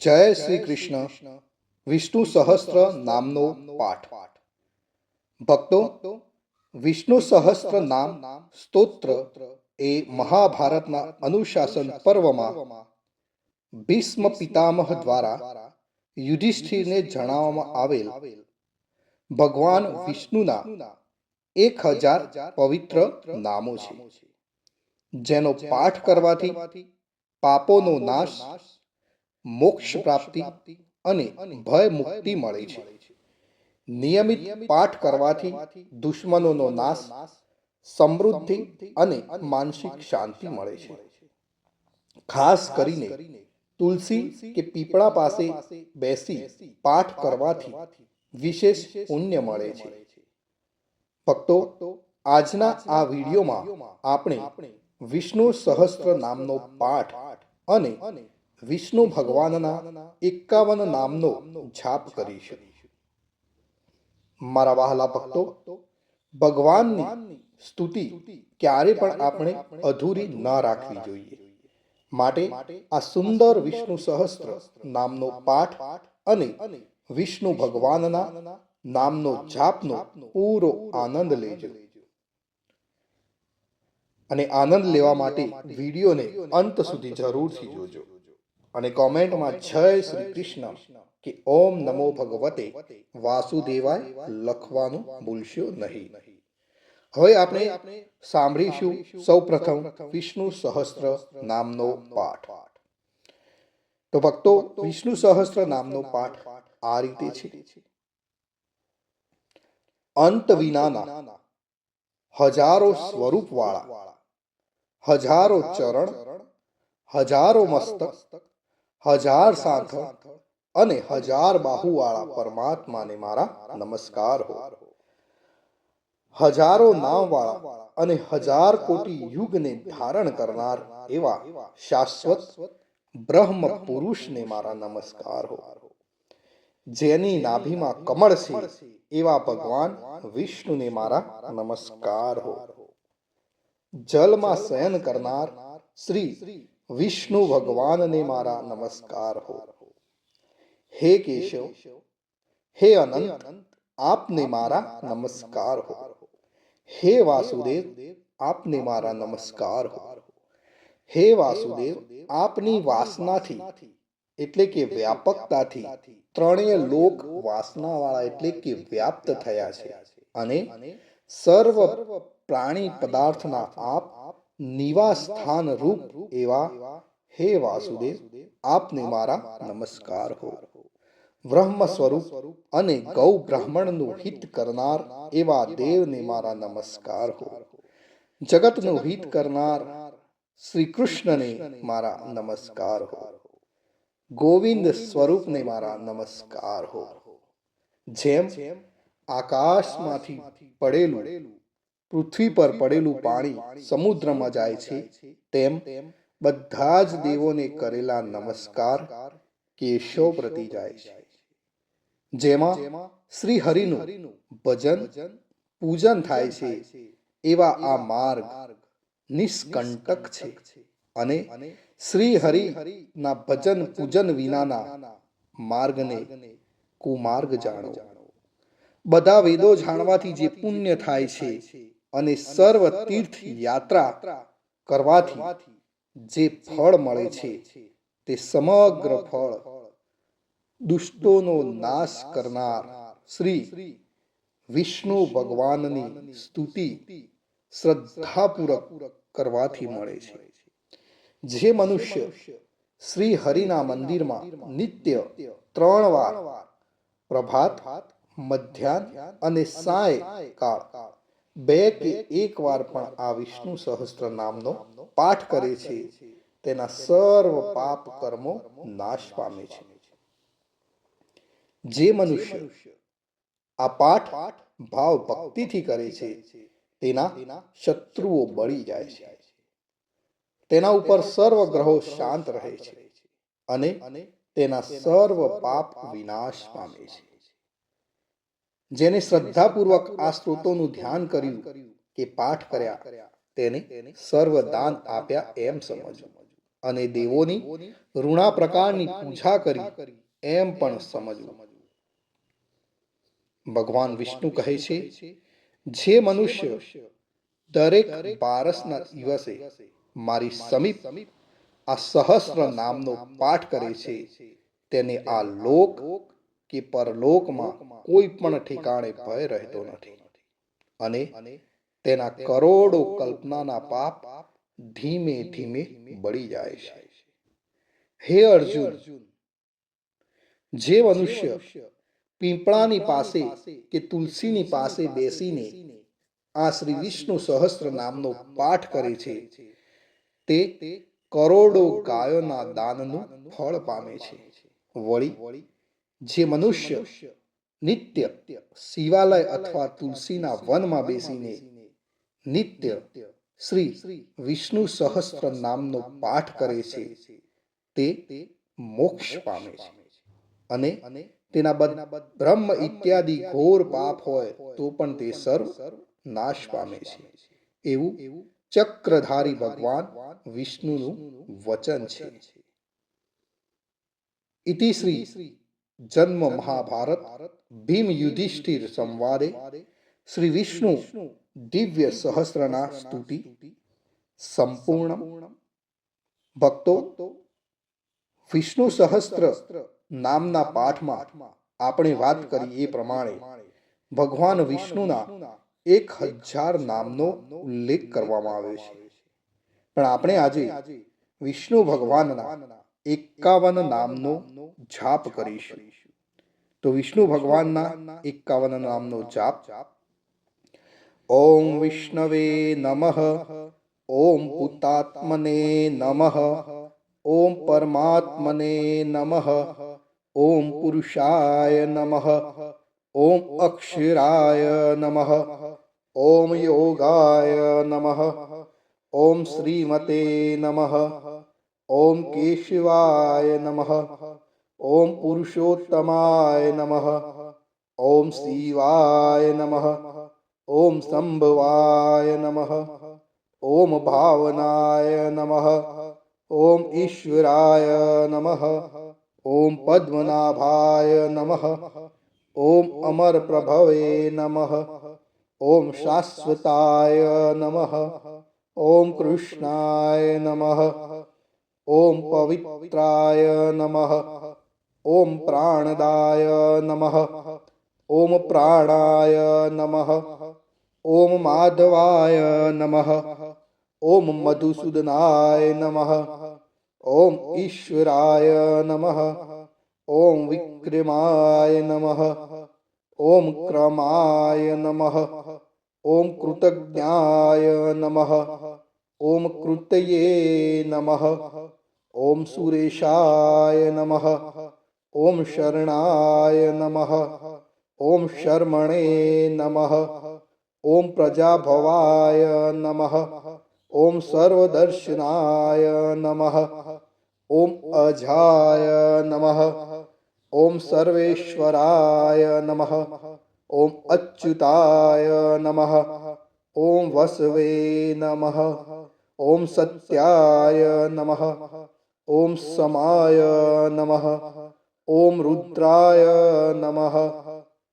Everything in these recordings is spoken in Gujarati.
જય શ્રી કૃષ્ણ. વિષ્ણુ સહસ્ત્ર નામનો પાઠ. ભક્તો, વિષ્ણુ સહસ્ત્ર નામ સ્તોત્ર એ મહાભારતના અનુશાસન પર્વમાં ભીષ્મ પિતામહ દ્વારા યુધિષ્ઠિરને જણાવવામાં આવેલ ભગવાન વિષ્ણુના 1000 પવિત્ર નામો છે, જેનો પાઠ કરવાથી પાપોનો નાશ, મોક્ષ પ્રાપ્તિ અને ભય મુક્તિ મળે છે. નિયમિત પાઠ કરવાથી દુશ્મનોનો નાશ, સમૃદ્ધિ અને માનસિક શાંતિ મળે છે. ખાસ કરીને તુલસી કે પીપળા પાસે બેસી પાઠ કરવાથી વિશેષ પુણ્ય મળે છે. ભક્તો, આજના આ વિડીયોમાં આપણે વિષ્ણુ સહસ્ત્ર નામનો પાઠ અને વિષ્ણુ ભગવાનના 51 નામનો જાપ કરીશું. મારા વહાલા ભક્તો, ભગવાનની સ્તુતિ ક્યારે પણ આપણે અધૂરી ન રાખવી જોઈએ. માટે આ સુંદર વિષ્ણુ સહસ્ત્ર નામનો પાઠ અને વિષ્ણુ ભગવાનના નામનો જાપનો પૂરો આનંદ લેજો. અને આનંદ લેવા માટે વિડીયોને અંત સુધી જરૂરથી જોજો અને કોમેન્ટમાં જય શ્રી કૃષ્ણ કે ઓમ નમો ભગવતે વાસુદેવાય લખવાનું ભૂલશો નહીં. હવે આપણે સાંભળીશું સૌપ્રથમ વિષ્ણુ સહસ્ત્ર નામનો પાઠ. તો ભક્તો, વિષ્ણુ સહસ્ત્ર નામનો પાઠ આ રીતે છે. અંત વિનાના, હજારો સ્વરૂપ વાળા, હજારો ચરણ, હજારો મસ્તક, હજાર સાંઠ અને હજાર બાહુ વાળા પરમાત્માને મારા નમસ્કાર હો. હજારો નામ વાળા અને હજાર કોટી યુગને ધારણ કરનાર એવા શાશ્વત બ્રહ્મ પુરુષને મારા નમસ્કાર હો. જેની નાભીમાં કમળ છે એવા ભગવાન વિષ્ણુને મારા નમસ્કાર હો. જલમાં શયન કરનાર શ્રી વિષ્ણુ ભગવાનને મારા નમસ્કાર હો. હે કેશવ, હે અનંત, આપને મારા નમસ્કાર હો. હે વાસુદેવ, આપને મારા નમસ્કાર હો. હે વાસુદેવ, આપની વાસનાથી એટલે કે વ્યાપકતાથી ત્રણેય લોક વાસનાવાળા એટલે કે વ્યાપ્ત થયા છે અને સર્વ પ્રાણી પદાર્થના આપ નિવાસ સ્થાન રૂપ એવા હે વાસુદેવ, આપને મારા નમસ્કાર હો. બ્રહ્મ સ્વરૂપ અને ગૌ બ્રાહ્મણનું હિત કરનાર એવા દેવને મારા નમસ્કાર હો. જગતનું હિત કરનાર શ્રી કૃષ્ણને મારા નમસ્કાર હો. ગોવિંદ સ્વરૂપને મારા નમસ્કાર હો. જેમ આકાશમાંથી પડેલું પૃથ્વી પર પડેલું પાણી સમુદ્રમાં જાય છે, તેમ બધા જ દેવોને કરેલા નમસ્કાર કેશવ પ્રતિ જાય છે. જેમાં શ્રી હરિનું ભજન પૂજન થાય છે એવા આ માર્ગ નિષ્કંટક છે અને શ્રી હરિના ભજન પૂજન વિનાના માર્ગને કુમાર્ગ જાણો. બધા વેદો જાણવાથી જે પુણ્ય થાય છે અને સર્વ તીર્થ યાત્રા કરવાથી જે ફળ મળે છે તે સમગ્ર ફળ દુષ્ટોનો નાશ કરનાર શ્રી વિષ્ણુ ભગવાનની સ્તુતિ શ્રદ્ધાપૂર્વક કરવાથી મળે છે. જે મનુષ્ય શ્રી હરિના મંદિરમાં નિત્ય 3 વાર પ્રભાત, મધ્યાહ્ન અને સાય કાળ 2 કે 1 વાર પણ આ વિષ્ણુ સહસ્ત્ર નામનો પાઠ કરે છે, તેના સર્વ પાપ કર્મો નાશ પામે છે. જે મનુષ્ય આ પાઠ ભાવ ભક્તિથી કરે છે, તેના શત્રુઓ બળી જાય છે, તેના ઉપર સર્વ ગ્રહો શાંત રહે છે અને તેના સર્વ પાપ વિનાશ પામે છે. જેને શ્રદ્ધાપૂર્વક આ સ્ત્રોતોનું ધ્યાન કર્યું કે પાઠ કર્યા, તેને સર્વ દાન આપ્યા એમ સમજવું અને દેવોની ઋણા પ્રકારની પૂજા કરી એમ પણ સમજવું. ભગવાન વિષ્ણુ કહે છે, જે મનુષ્ય દરેક બારસના દિવસે મારી સમીપ આ સહસ્ર નામનો પાઠ કરે છે, તેને આ લોક કે પરલોકમાં કોઈ પણ ઠેકાણે ભય રહેતો નથી અને તેના કરોડો કલ્પનાના પાપ ધીમે ધીમે બળી જાય છે. હે અર્જુન, જે મનુષ્ય પીપળાની પાસે કે તુલસીની પાસે બેસીને આ શ્રી વિષ્ણુ સહસ્ત્ર નામનો પાઠ કરે છે, તે કરોડો ગાયોના દાનનું ફળ પામે છે. વળી જે મનુષ્ય નિત્ય શિવાલય અથવા તુલસીના વનમાં બેસીને નિત્ય શ્રી વિષ્ણુ સહસ્ત્ર નામનો પાઠ કરે છે, તે મોક્ષ પામે છે અને તેના બ્રહ્મ ઇત્યાદિ ઘોર પાપ હોય તો પણ તે સર્વ નાશ પામે છે. એવું ચક્રધારી ભગવાન વિષ્ણુનું વચન છે. ઇતિ શ્રી જન્મ મહાભારત ભીમ યુધિષ્ઠિર સંવાદે શ્રી વિષ્ણુ દિવ્ય સહસ્રના સ્તુતિ સંપૂર્ણ. ભક્તો, વિષ્ણુ સહસ્ત્ર નામના પાઠમાં આપણે વાત કરી એ પ્રમાણે ભગવાન વિષ્ણુના 1000 નામનો ઉલ્લેખ કરવામાં આવ્યો છે. પણ આપણે આજે વિષ્ણુ ભગવાનના 51 નામનો જાપ કરીશું. તો વિષ્ણુ ભગવાનના 51 નામનો જાપ: ઓમ વિષ્ણવે નમઃ, ઓમ ભૂતાત્મને નમઃ, ઓમ પરમાત્મને નમઃ, ઓમ પુરુષાય નમઃ, ઓમ અક્ષરાય નમઃ, ઓમ યોગાય નમઃ, ઓમ શ્રીમતે નમઃ, ઓમ કેશવાય નમઃ, ઓમ પુરુષોત્તમાય નમઃ, ઓમ શિવાય નમઃ, ઓમ સંભવાય નમઃ, ઓમ ભાવનાય નમઃ, ઓમ ઈશ્વરાય નમઃ, ઓમ પદ્મનાભાય નમઃ, ઓમ અમર પ્રભવે નમઃ, ઓમ શાશ્વતાય નમઃ, ઓમ કૃષ્ણાય નમઃ, ઓમ પવિત્રાય નમઃ, ઓમ પ્રાણદાય નમઃ, ઓમ પ્રાણાય નમઃ, ઓમ માધવાય નમઃ, ઓમ મધુસૂદનાય નમઃ, ઓમ ઈશ્વરાય નમઃ, ઓમ વિક્રમાય નમઃ, ઓમ ક્રમાય નમઃ, ઓમ કૃતજ્ઞાય નમઃ, ઓમ કૃતયે નમઃ, ઓમ સુરેશાય નમઃ, ઓમ શરણાય નમઃ, ઓમ શર્મણે નમઃ, ઓમ પ્રજાભવાય નમઃ, ઓમ સર્વદર્શનાય નમઃ, ઓમ અજાય નમઃ, ઓમ સર્વેશ્વરાય નમઃ, ઓમ અચ્યુતાય નમઃ, ઓમ વસવે નમઃ, ઓમ સત્યાય નમઃ, ઓમ સમાય નમઃ, ઓમ રુદ્રાય નમઃ,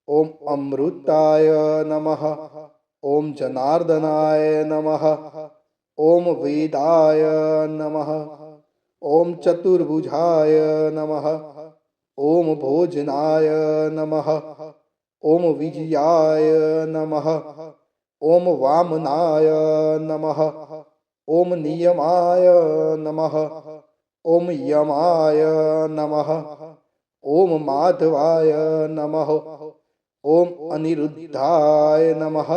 ઓમ અમૃતાય નમઃ, ઓમ જનાર્દનાય નમઃ, ઓમ વેદાય નમઃ, ઓમ ચતુર્ભુજાય નમઃ, ઓમ ભોજનાય નમઃ, ઓમ વિજયાય નમઃ, ઓમ વામનાય નમઃ, ઓમ નિયમાય નમઃ, ઓમ યમાય નમઃ, ઓમ માધવાય નમઃ, ઓમ અનિરુદ્ધાય નમઃ,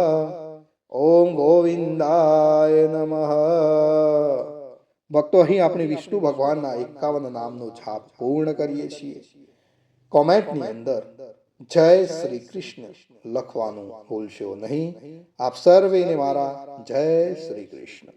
ઓમ ગોવિંદાય નમઃ. ભક્તો, અહીં આપણે વિષ્ણુ ભગવાનના 51 નામનો જાપ પૂર્ણ કરીએ છીએ. કોમેન્ટની અંદર જય શ્રી કૃષ્ણ લખવાનું ભૂલશો નહીં. આપ સર્વેને મારા જય શ્રી કૃષ્ણ.